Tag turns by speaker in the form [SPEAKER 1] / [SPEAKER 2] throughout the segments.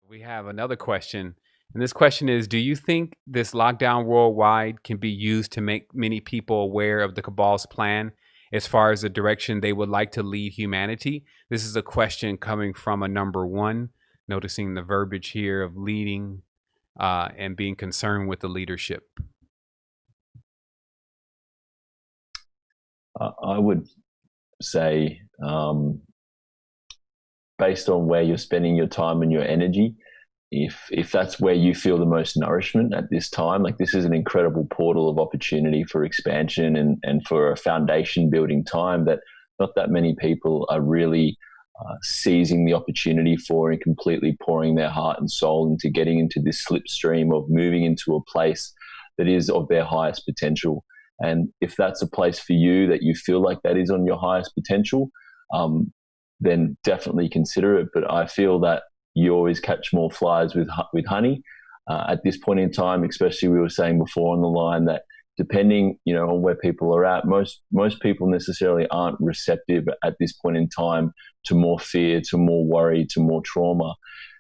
[SPEAKER 1] We have another question. And this question is, do you think this lockdown worldwide can be used to make many people aware of the cabal's plan as far as the direction they would like to lead humanity? This is a question coming from a number one, noticing the verbiage here of leading and being concerned with the leadership.
[SPEAKER 2] I would say, based on where you're spending your time and your energy, if that's where you feel the most nourishment at this time, like this is an incredible portal of opportunity for expansion and for a foundation building time that not that many people are really seizing the opportunity for and completely pouring their heart and soul into getting into this slipstream of moving into a place that is of their highest potential. And if that's a place for you that you feel like that is on your highest potential, then definitely consider it. But I feel that you always catch more flies with honey. At this point in time, especially, we were saying before on the line that depending, on where people are at, most people necessarily aren't receptive at this point in time to more fear, to more worry, to more trauma.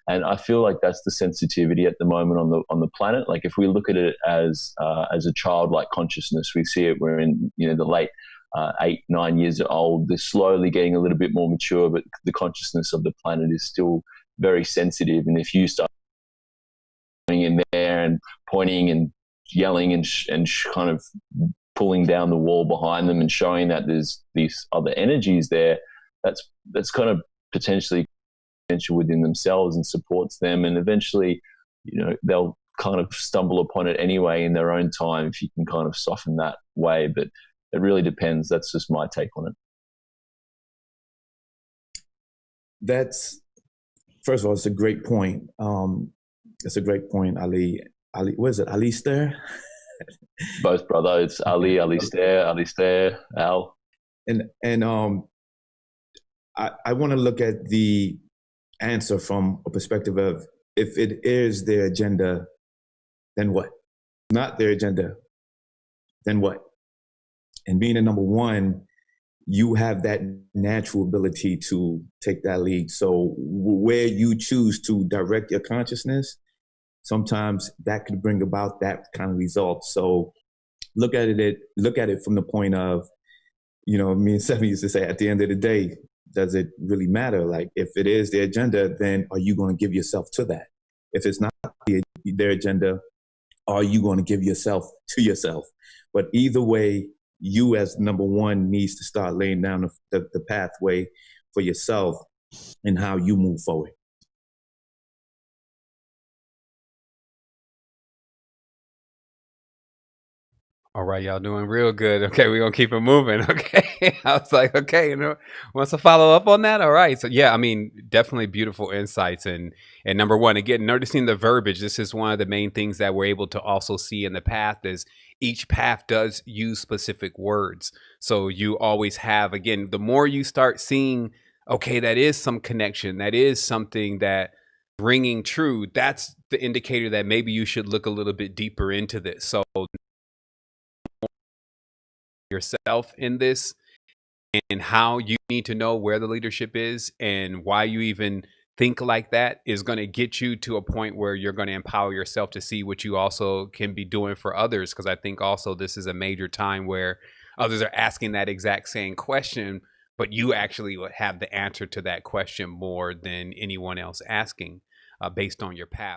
[SPEAKER 2] And I feel like that's the sensitivity at the moment on the planet. Like if we look at it as a childlike consciousness, we see it. We're in the late 8-9 years old. They're slowly getting a little bit more mature, but the consciousness of the planet is still very sensitive. And if you start going in there and pointing and yelling and kind of pulling down the wall behind them and showing that there's these other energies there, that's kind of potentially potential within themselves and supports them, and eventually they'll kind of stumble upon it anyway in their own time if you can kind of soften that way. But it really depends. That's just my take on it.
[SPEAKER 3] That's, first of all, it's a great point. It's a great point, Ali. What is it, Alistair?
[SPEAKER 2] Both, brother. It's Ali, Alistair, Al.
[SPEAKER 3] And I want to look at the answer from a perspective of, if it is their agenda, then what? Not their agenda, then what? And being a number one, you have that natural ability to take that lead. So where you choose to direct your consciousness, sometimes that could bring about that kind of result. So look at it from the point of, me and Seven used to say, at the end of the day, does it really matter? Like, if it is their agenda, then are you going to give yourself to that? If it's not their agenda, are you going to give yourself to yourself? But either way, you as number one needs to start laying down the pathway for yourself and how you move forward.
[SPEAKER 1] All right, y'all doing real good. Okay, we're gonna keep it moving. Okay. I was like, okay, wants to follow up on that? All right. So yeah, I mean, definitely beautiful insights. And number one, again, noticing the verbiage. This is one of the main things that we're able to also see in the path is each path does use specific words. So you always have, again, the more you start seeing, okay, that is some connection, that is something that ringing true, that's the indicator that maybe you should look a little bit deeper into this. So yourself in this and how you need to know where the leadership is and why you even think like that is going to get you to a point where you're going to empower yourself to see what you also can be doing for others. Because I think also this is a major time where others are asking that exact same question, but you actually would have the answer to that question more than anyone else asking based on your path.